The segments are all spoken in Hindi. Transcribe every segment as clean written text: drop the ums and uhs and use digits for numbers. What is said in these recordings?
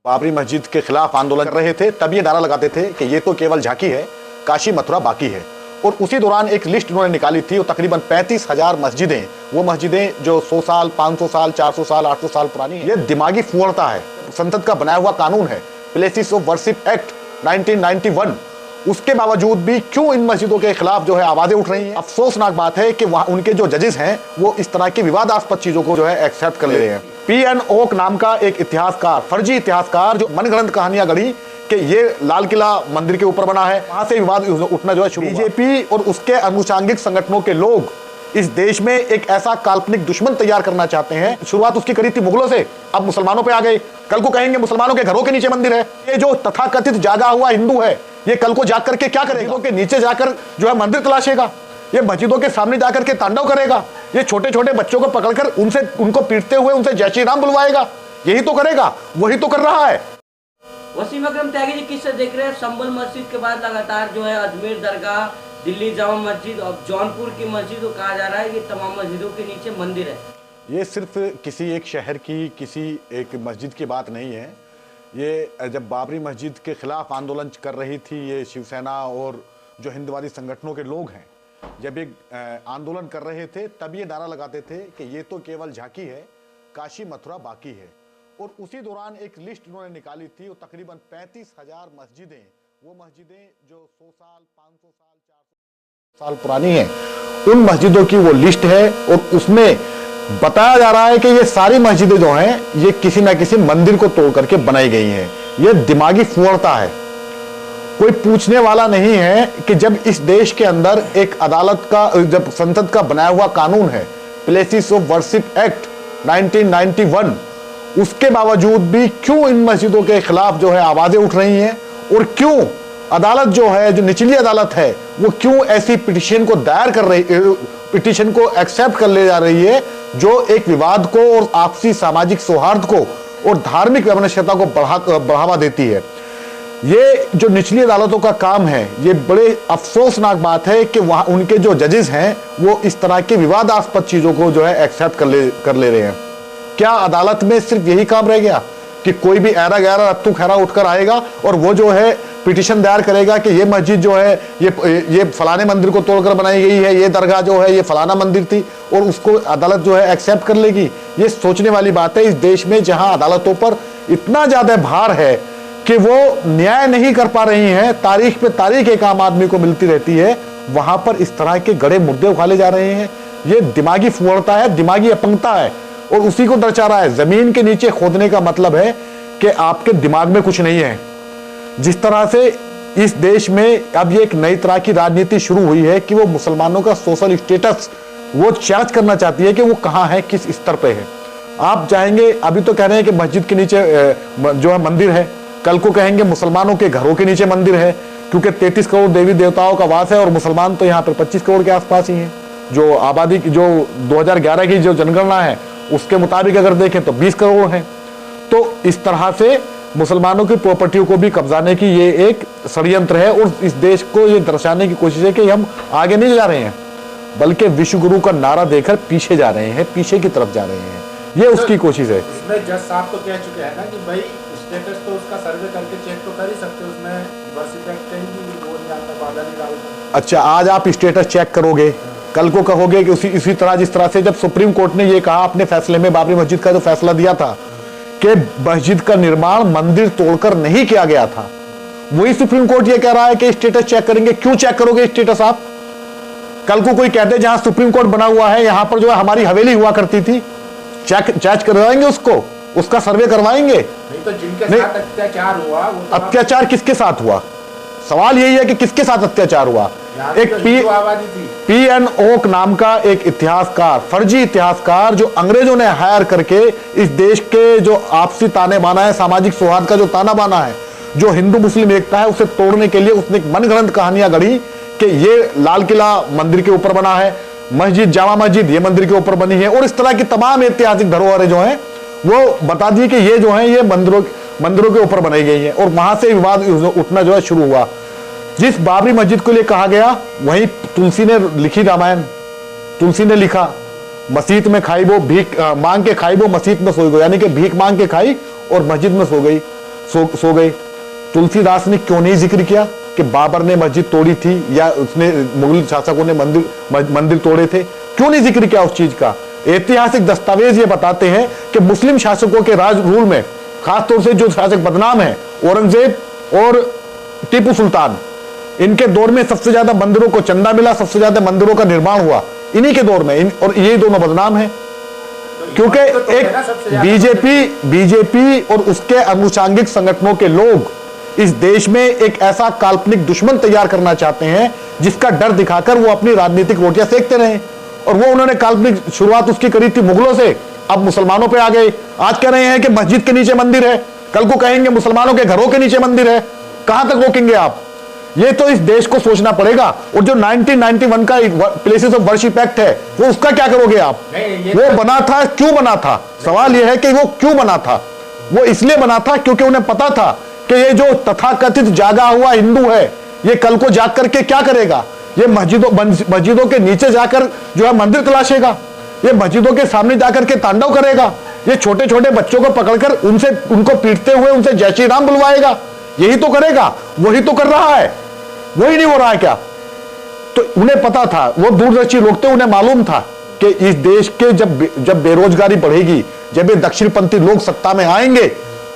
बाबरी मस्जिद के खिलाफ आंदोलन कर रहे थे, तब ये नारा लगाते थे कि ये तो केवल झांकी है, काशी मथुरा बाकी है। और उसी दौरान एक लिस्ट उन्होंने निकाली थी, वो तकरीबन 35,000 मस्जिदें, वो मस्जिदें जो 100 साल, 500 साल, 400 साल, 800 साल पुरानी है। ये दिमागी फूहड़ता है। संसद का बनाया हुआ कानून है, प्लेसेस ऑफ वर्शिप एक्ट 1991। उसके बावजूद भी क्यों इन मस्जिदों के खिलाफ जो है आवाजें उठ रही हैं। अफसोसनाक बात है कि वहां उनके जो जजेस हैं वो इस तरह की विवादास्पद चीजों को जो है एक्सेप्ट कर ले रहे हैं। पीएन ओक नाम का एक इतिहासकार, फर्जी इतिहासकार, जो मनगढ़ंत कहानियां गढ़ी कि ये लाल किला मंदिर के ऊपर बना है, वहां से विवाद उठना जो है शुरू। बीजेपी और उसके अनुषांगिक संगठनों के लोग इस देश में एक ऐसा काल्पनिक दुश्मन तैयार करना चाहते हैं। शुरुआत उसकी करी थी मुगलों से, अब मुसलमानों पे आ गए। कल को कहेंगे मुसलमानों के घरों के नीचे मंदिर है। ये जो तथाकथित जागा हुआ हिंदू है, ये कल को जाकर के क्या करेगा? के नीचे जाकर जो है मंदिर तलाशेगा, ये मस्जिदों के सामने जाकर के तांडव करेगा, ये छोटे छोटे बच्चों को पकड़कर उनको पीटते हुए उनसे जय श्री राम बुलवाएगा। यही तो करेगा, वही तो कर रहा है। वसीम अकरम त्यागी जी, किससे देख रहे हैं संभल मस्जिद के बाद लगातार जो है अजमेर दरगाह, दिल्ली जामा मस्जिद और जौनपुर की मस्जिद को कहा जा रहा है कि तमाम मस्जिदों के नीचे मंदिर है। ये सिर्फ किसी एक शहर की, किसी एक मस्जिद की बात नहीं है। ये जब बाबरी मस्जिद के खिलाफ आंदोलन कर रही थी ये शिवसेना और जो हिंदवादी संगठनों के लोग हैं, जब एक आंदोलन कर रहे थे, तब ये नारा लगाते थे कि ये तो केवल झांकी है, काशी मथुरा बाकी है। और उसी दौरान एक लिस्ट उन्होंने निकाली थी, वो तकरीबन 35,000 मस्जिदें, वो मस्जिदें जो 100 साल, 500 साल, 400 साल पुरानी हैं, उन मस्जिदों की वो लिस्ट है। और उसमें बताया जा रहा है कि ये सारी मस्जिदें जो हैं, ये किसी ना किसी मंदिर को तोड़ करके बनाई गई हैं। ये दिमागी फूहड़ता है। कोई पूछने वाला नहीं है कि जब इस देश के अंदर एक अदालत का, जब संसद का बनाया हुआ कानून है, प्लेसेस ऑफ वर्शिप एक्ट 1991, उसके बावजूद भी क्यों इन मस्जिदों के खिलाफ जो है आवाजें उठ रही हैं। और क्यों अदालत जो है, जो निचली अदालत है, वो क्यों ऐसी पिटीशन को दायर कर रही, पिटीशन को एक्सेप्ट कर ले जा रही है, जो एक विवाद को और आपसी सामाजिक सौहार्द को और धार्मिक वैमनस्यता को बढ़ावा देती है। ये जो निचली अदालतों का काम है, ये बड़े अफसोसनाक बात है कि वहां उनके जो जजेस हैं वो इस तरह की विवादास्पद चीजों को जो है एक्सेप्ट कर ले रहे हैं। क्या अदालत में सिर्फ यही काम रह गया कि कोई भी ऐरा गैरा रत्तू खैरा उठकर आएगा और वो जो है पिटीशन दायर करेगा कि ये मस्जिद जो है ये फलाने मंदिर को तोड़कर बनाई गई है, ये दरगाह जो है ये फलाना मंदिर थी, और उसको अदालत जो है एक्सेप्ट कर लेगी? ये सोचने वाली बात है। इस देश में जहां अदालतों पर इतना ज्यादा भार है कि वो न्याय नहीं कर पा रही हैं, तारीख पे तारीख एक आम आदमी को मिलती रहती है, वहां पर इस तरह के गड़े मुद्दे उखाले जा रहे हैं। ये दिमागी फूहड़ता है, दिमागी अपंगता है, और उसी को दर्शा रहा है। जमीन के नीचे खोदने का मतलब है कि आपके दिमाग में कुछ नहीं है। जिस तरह से इस देश में अब ये एक नई तरह की राजनीति शुरू हुई है कि वो मुसलमानों का सोशल स्टेटस वो जांच करना चाहती है कि वो कहां है, किस स्तर पे है। आप चाहेंगे, अभी तो कह रहे हैं कि मस्जिद के नीचे जो है मंदिर है, कल को कहेंगे मुसलमानों के घरों के नीचे मंदिर है, क्योंकि 33 करोड़ देवी देवताओं का वास है और मुसलमान तो यहाँ पर 25 करोड़ के आसपास ही हैं। जो आबादी की, जो 2011 की जो जनगणना है उसके मुताबिक अगर देखें तो 20 करोड़ हैं। तो इस तरह से मुसलमानों की प्रॉपर्टियों को भी कब्जाने की ये एक षड्यंत्र है, और इस देश को ये दर्शाने की कोशिश है कि हम आगे नहीं जा रहे हैं, बल्कि विश्व गुरु का नारा देकर पीछे जा रहे हैं, पीछे की तरफ जा रहे हैं। ये उसकी कोशिश है। इसमें जज साहब तो कह चुके हैं ना कि भाई स्टेटस तो उसका सर्वे करके चेक तो कर ही सकते, उसमें वर्शिप एक्ट कहीं भी वो नहीं आता, बाधा नहीं डालता। अच्छा, आज आप स्टेटस चेक करोगे, कल को कहोगे कि इसी तरह जिस तरह से जब सुप्रीम कोर्ट ने ये कहा अपने फैसले में, बाबरी मस्जिद का जो फैसला दिया था कि मस्जिद का निर्माण मंदिर तोड़कर नहीं किया गया था, वही सुप्रीम कोर्ट ये कह रहा है कि स्टेटस चेक करेंगे। क्यों चेक करोगे स्टेटस आप? कल को कोई कहते जहां सुप्रीम कोर्ट बना हुआ है, यहां पर जो है हमारी हवेली हुआ करती थी, चेक करवाएंगे उसको, उसका सर्वे करवाएंगे? नहीं तो जिनके साथ अत्याचार हुआ, अत्याचार किसके साथ हुआ? सवाल यही है कि किसके साथ अत्याचार हुआ। एक पीएन ओक नाम का एक इतिहासकार, फर्जी इतिहासकार, जो अंग्रेजों ने हायर करके इस देश के जो आपसी ताने बाना है, सामाजिक सौहार्द का जो ताना बाना है, जो हिंदू मुस्लिम एकता है, उसे तोड़ने के लिए उसने एक मनगढ़ंत कहानियां गढ़ी कि ये लाल किला मंदिर के ऊपर बना है, मस्जिद जामा मस्जिद ये मंदिर के ऊपर बनी है, और इस तरह की तमाम ऐतिहासिक धरोहरें जो हैं वो बता दी कि ये जो है ये मंदिरों के ऊपर बनाई गई है। और वहां से विवाद उठना जो है शुरू हुआ। जिस बाबरी मस्जिद को लिए कहा गया, वहीं तुलसी ने लिखी रामायण, तुलसी ने लिखा मस्जिद में खाई वो भीख मांग के खाई वो मस्जिद में सो गई, यानी कि भीख मांग के खाई और मस्जिद में सो गई। सो गए। तुलसीदास ने क्यों नहीं जिक्र किया कि बाबर ने मस्जिद तोड़ी थी या उसने मुगल शासकों ने मंदिर तोड़े थे? क्यों नहीं जिक्र किया उस चीज का? ऐतिहासिक दस्तावेज ये बताते हैं कि मुस्लिम शासकों के राज रूल में खासतौर से जो शासक बदनाम है, औरंगजेब और टीपू सुल्तान, इनके दौर में सबसे ज्यादा मंदिरों को चंदा मिला, सबसे ज्यादा मंदिरों का निर्माण हुआ इन्हीं के दौर में। और ये दोनों बदनाम हैं क्योंकि एक बीजेपी और उसके अनुषांगिक संगठनों के लोग इस देश में एक ऐसा काल्पनिक दुश्मन तैयार करना चाहते हैं जिसका डर दिखाकर वो अपनी राजनीतिक रोटियां सेकते रहे। और वो उन्होंने काल्पनिक शुरुआत उसकी करी थी मुगलों से, अब मुसलमानों पे आ गए। आज कह रहे हैं कि मस्जिद के नीचे मंदिर है, कल को कहेंगे मुसलमानों के घरों के नीचे मंदिर है। कहां तक रोकेंगे आप? ये तो इस देश को सोचना पड़ेगा। और जो 1991 का प्लेसेस ऑफ वर्शिप एक्ट है, वो उसका क्या करोगे आप? वो बना था, क्यों बना था? सवाल यह है कि वो क्यों बना था? वो इसलिए बना था क्योंकि उन्हें पता था कि ये जो तथाकथित जागा हुआ हिंदू है, ये कल को जाग करके क्या करेगा? ये मस्जिदों के नीचे जाकर जो है मंदिर तलाशेगा, ये मस्जिदों के सामने जाकर के तांडव करेगा, ये छोटे छोटे बच्चों को पकड़कर उनको पीटते हुए उनसे जय श्री राम बुलवाएगा। यही तो करेगा, वही तो कर रहा है। वही नहीं हो रहा है क्या? तो उन्हें पता था, वो दूरदर्शी लोग थे, उन्हें मालूम था कि इस देश के जब बेरोजगारी बढ़ेगी, जब ये दक्षिणपंथी लोग सत्ता में आएंगे,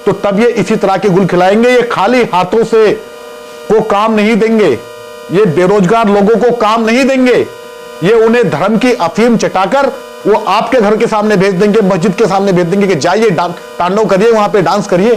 तो तब ये इसी तरह के गुल खिलाएंगे। ये खाली हाथों से वो काम नहीं देंगे, ये बेरोजगार लोगों को काम नहीं देंगे, ये उन्हें धर्म की अफीम चटाकर वो आपके घर के सामने भेज देंगे, मस्जिद के सामने भेज देंगे कि जाइए तांडव करिए, वहां पे डांस करिए।